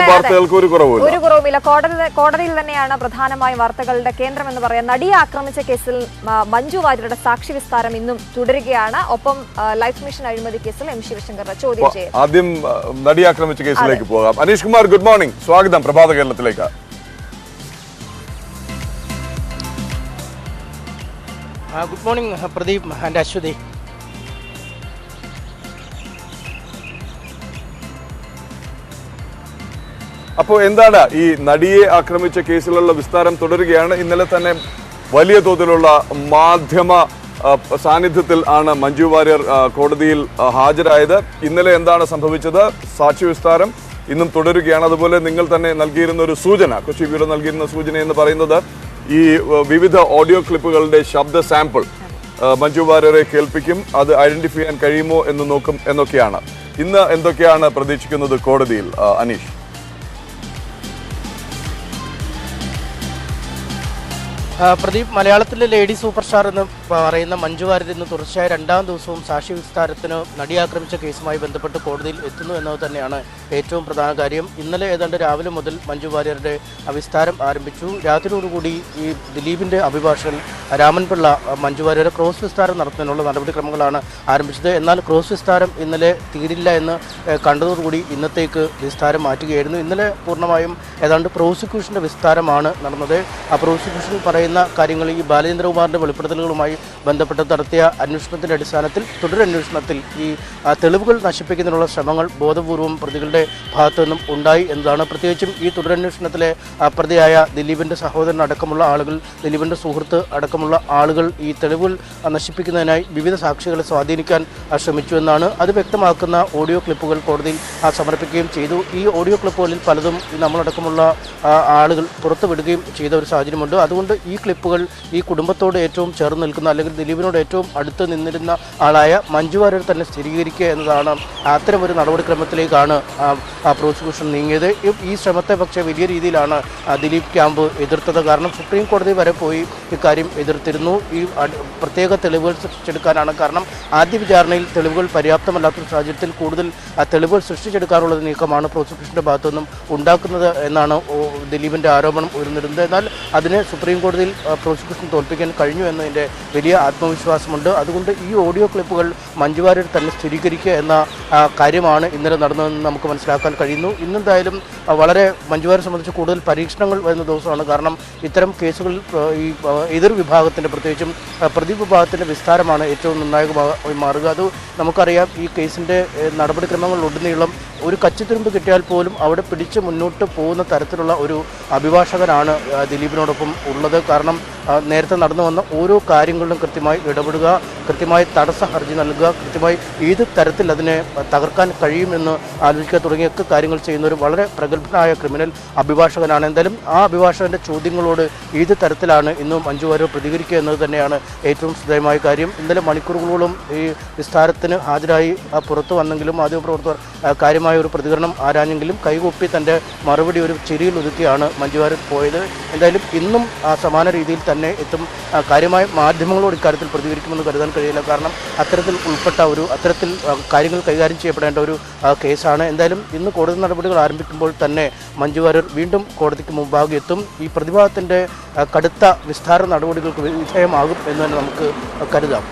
വാർത്തകൾക്ക് ഒരു കുറവുമില്ല. കോടതിയിൽ തന്നെയാണ് പ്രധാനമായും വാർത്തകളുടെ കേന്ദ്രം എന്ന് പറയാം. നടിയെ ആക്രമിച്ച കേസിൽ മഞ്ജു വാര്യരുടെ സാക്ഷി വിസ്താരം ഇന്നും തുടരുകയാണ്. ഒപ്പം ലൈഫ് മിഷൻ അഴിമതി കേസിൽ എം ശിവശങ്കറിന്റെ ചോദ്യം ചെയ്യും. ആദ്യം നടിയെ ആക്രമിച്ച കേസിലേക്ക് പോകാം. അനീഷ് കുമാർ, ഗുഡ് മോർണിംഗ്, സ്വാഗതം പ്രഭാത കേരളത്തിലേക്ക്. Good morning Pradeep and Aswathy. അപ്പോൾ എന്താണ് ഈ നടിയെ ആക്രമിച്ച കേസിലുള്ള വിസ്താരം തുടരുകയാണ്. ഇന്നലെ തന്നെ വലിയ തോതിലുള്ള മാധ്യമ സാന്നിധ്യത്തിൽ ആണ് മഞ്ജു വാര്യർ കോടതിയിൽ ഹാജരായത്. ഇന്നലെ എന്താണ് സംഭവിച്ചത്? സാക്ഷി വിസ്താരം ഇന്നും തുടരുകയാണ്. അതുപോലെ നിങ്ങൾ തന്നെ നൽകിയിരുന്ന ഒരു സൂചന, കൊച്ചി ബ്യൂറോ നൽകിയിരുന്ന സൂചന എന്ന് പറയുന്നത് ഈ വിവിധ ഓഡിയോ ക്ലിപ്പുകളുടെ ശബ്ദ സാമ്പിൾ മഞ്ജു വാര്യരെ കേൾപ്പിക്കും, അത് ഐഡന്റിഫൈ ചെയ്യാൻ കഴിയുമോ എന്ന് നോക്കും എന്നൊക്കെയാണ്. ഇന്ന് എന്തൊക്കെയാണ് പ്രതീക്ഷിക്കുന്നത് കോടതിയിൽ, അനീഷ്? പ്രദീപ്, മലയാളത്തിലെ ലേഡി സൂപ്പർ സ്റ്റാർ എന്ന് പറയുന്ന മഞ്ജു വാര്യർ ഇന്ന് തുടർച്ചയായ രണ്ടാം ദിവസവും സാക്ഷി വിസ്താരത്തിന് നടി ആക്രമിച്ച കേസുമായി ബന്ധപ്പെട്ട് കോടതിയിൽ എത്തുന്നു എന്നത് തന്നെയാണ് ഏറ്റവും പ്രധാന കാര്യം. ഇന്നലെ ഏതാണ്ട് രാവിലെ മുതൽ മഞ്ജു വാര്യരുടെ വിസ്താരം ആരംഭിച്ചു. രാത്രിയോടുകൂടി ഈ ദിലീപിൻ്റെ അഭിഭാഷകൻ രാമൻപിള്ള മഞ്ജു വാര്യരെ ക്രോസ് വിസ്താരം നടത്തുന്നതിനുള്ള നടപടിക്രമങ്ങളാണ് ആരംഭിച്ചത്. എന്നാൽ ക്രോസ് വിസ്താരം ഇന്നലെ തീരില്ല എന്ന് കണ്ടതോടുകൂടി ഇന്നത്തേക്ക് വിസ്താരം മാറ്റുകയായിരുന്നു. ഇന്നലെ പൂർണ്ണമായും ഏതാണ്ട് പ്രോസിക്യൂഷൻ്റെ വിസ്താരമാണ് നടന്നത്. ആ പ്രോസിക്യൂഷൻ പറയുന്ന കാര്യങ്ങൾ ഈ ബാലചന്ദ്രകുമാറിൻ്റെ വെളിപ്പെടുത്തലുകളുമായി ബന്ധപ്പെട്ട് നടത്തിയ അന്വേഷണത്തിൻ്റെ അടിസ്ഥാനത്തിൽ തുടരന്വേഷണത്തിൽ ഈ തെളിവുകൾ നശിപ്പിക്കുന്നതിനുള്ള ശ്രമങ്ങൾ ബോധപൂർവം പ്രതികളുടെ ഭാഗത്തു നിന്നും ഉണ്ടായി എന്നതാണ്. പ്രത്യേകിച്ചും ഈ തുടരന്വേഷണത്തിലെ പ്രതിയായ ദിലീപിൻ്റെ സഹോദരൻ അടക്കമുള്ള ആളുകൾ, ദിലീപിൻ്റെ സുഹൃത്ത് അടക്കമുള്ള ആളുകൾ ഈ തെളിവുകൾ നശിപ്പിക്കുന്നതിനായി വിവിധ സാക്ഷികളെ സ്വാധീനിക്കാൻ ശ്രമിച്ചു എന്നാണ്. അത് വ്യക്തമാക്കുന്ന ഓഡിയോ ക്ലിപ്പുകൾ കോടതിയിൽ സമർപ്പിക്കുകയും ചെയ്തു. ഈ ഓഡിയോ ക്ലിപ്പുകളിൽ പലതും നമ്മളടക്കമുള്ള ആളുകൾ പുറത്തുവിടുകയും ചെയ്ത ഒരു സാഹചര്യമുണ്ട്. അതുകൊണ്ട് ഈ ക്ലിപ്പുകൾ ഈ കുടുംബത്തോട് ഏറ്റവും ചേർന്ന് നിൽക്കുന്ന, അല്ലെങ്കിൽ ദിലീപിനോട് ഏറ്റവും അടുത്ത് നിന്നിരുന്ന ആളായ മഞ്ജു വാര്യർ തന്നെ സ്ഥിരീകരിക്കുക എന്നതാണ്. അത്തരമൊരു നടപടിക്രമത്തിലേക്കാണ് പ്രോസിക്യൂഷൻ നീങ്ങിയത്. ഈ ശ്രമത്തെ പക്ഷേ വലിയ രീതിയിലാണ് ദിലീപ് ക്യാമ്പ് എതിർത്തത്. കാരണം സുപ്രീം കോടതി വരെ പോയി ഇക്കാര്യം എതിർത്തിരുന്നു. ഈ പ്രത്യേക തെളിവുകൾ സൃഷ്ടിച്ചെടുക്കാനാണ്. കാരണം ആദ്യ വിചാരണയിൽ തെളിവുകൾ പര്യാപ്തമല്ലാത്ത സാഹചര്യത്തിൽ കൂടുതൽ തെളിവുകൾ സൃഷ്ടിച്ചെടുക്കാനുള്ള നീക്കമാണ് പ്രോസിക്യൂഷൻ്റെ ഭാഗത്തു നിന്നും ഉണ്ടാക്കുന്നത് എന്നാണ് ദിലീപിൻ്റെ ആരോപണം ഉയർന്നിരുന്നത്. എന്നാൽ അതിനെ സുപ്രീം കോടതിയിൽ പ്രോസിക്യൂഷൻ തോൽപ്പിക്കാൻ കഴിഞ്ഞു എന്നതിൻ്റെ വലിയ ആത്മവിശ്വാസമുണ്ട്. അതുകൊണ്ട് ഈ ഓഡിയോ ക്ലിപ്പുകൾ മഞ്ജു വാര്യർ തന്നെ സ്ഥിരീകരിക്കുക എന്ന കാര്യമാണ് ഇന്നലെ നടന്നതെന്ന് നമുക്ക് മനസ്സിലാക്കാൻ കഴിയുന്നു. ഇന്നെന്തായാലും വളരെ മഞ്ജു വാര്യരെ സംബന്ധിച്ച് കൂടുതൽ പരീക്ഷണങ്ങൾ വരുന്ന ദിവസമാണ്. കാരണം ഇത്തരം കേസുകളിൽ ഈ എതിർ വിഭാഗത്തിൻ്റെ, പ്രത്യേകിച്ചും പ്രതിവിഭാഗത്തിൻ്റെ വിസ്താരമാണ് ഏറ്റവും നിർണായകമായി മാറുക. അത് നമുക്കറിയാം. ഈ കേസിൻ്റെ നടപടിക്രമങ്ങളിലുടനീളം ഒരു കച്ചിത്തുരുമ്പ് കിട്ടിയാൽ പോലും അവിടെ പിടിച്ച് മുന്നോട്ട് പോകുന്ന തരത്തിലുള്ള ഒരു അഭിഭാഷകനാണ് ദിലീപിനോടൊപ്പം ഉള്ളത്. കാരണം നേരത്തെ നടന്നു വന്ന ഓരോ കാര്യങ്ങളിലും കൃത്യമായി ഇടപെടുക, കൃത്യമായി തടസ്സ ഹർജി നൽകുക, കൃത്യമായി ഏത് തരത്തിൽ അതിനെ തകർക്കാൻ കഴിയുമെന്ന് ആലോചിക്കുക തുടങ്ങിയൊക്കെ കാര്യങ്ങൾ ചെയ്യുന്ന ഒരു വളരെ പ്രഗത്ഭനായ ക്രിമിനൽ അഭിഭാഷകനാണ്. എന്തായാലും ആ അഭിഭാഷകൻ്റെ ചോദ്യങ്ങളോട് ഏത് തരത്തിലാണ് ഇന്നും മഞ്ജു വാര്യർ പ്രതികരിക്കുക എന്നത് തന്നെയാണ് ഏറ്റവും ശ്രദ്ധേയമായ കാര്യം. ഇന്നലെ മണിക്കൂറുകളോളം ഈ വിസ്താരത്തിന് ഹാജരായി പുറത്തു വന്നെങ്കിലും മാധ്യമപ്രവർത്തകർ കാര്യമായ ഒരു പ്രതികരണം ആരാഞ്ഞെങ്കിലും കൈകൊപ്പി തൻ്റെ മറുപടി ഒരു ചിരിയിൽ ഒതുക്കിയാണ് മഞ്ജു വാര്യർ പോയത്. എന്തായാലും ഇന്നും സമാന രീതിയിൽ തന്നെ എത്തും. കാര്യമായ മാധ്യമങ്ങളോട് ഇക്കാര്യത്തിൽ പ്രതികരിക്കുമെന്ന് കരുതാൻ കഴിയില്ല. കാരണം അത്തരത്തിൽ കാര്യങ്ങൾ കൈകാര്യം ചെയ്യപ്പെടേണ്ട ഒരു കേസാണ്. എന്തായാലും ഇന്ന് കോടതി നടപടികൾ ആരംഭിക്കുമ്പോൾ തന്നെ മഞ്ജു വാര്യർ വീണ്ടും കോടതിക്ക് മുമ്പാകെ എത്തും. ഈ പ്രതിഭാഗത്തിൻ്റെ കടുത്ത വിസ്താര നടപടികൾക്ക് വിധേയമാകും എന്ന് തന്നെ നമുക്ക് കരുതാം.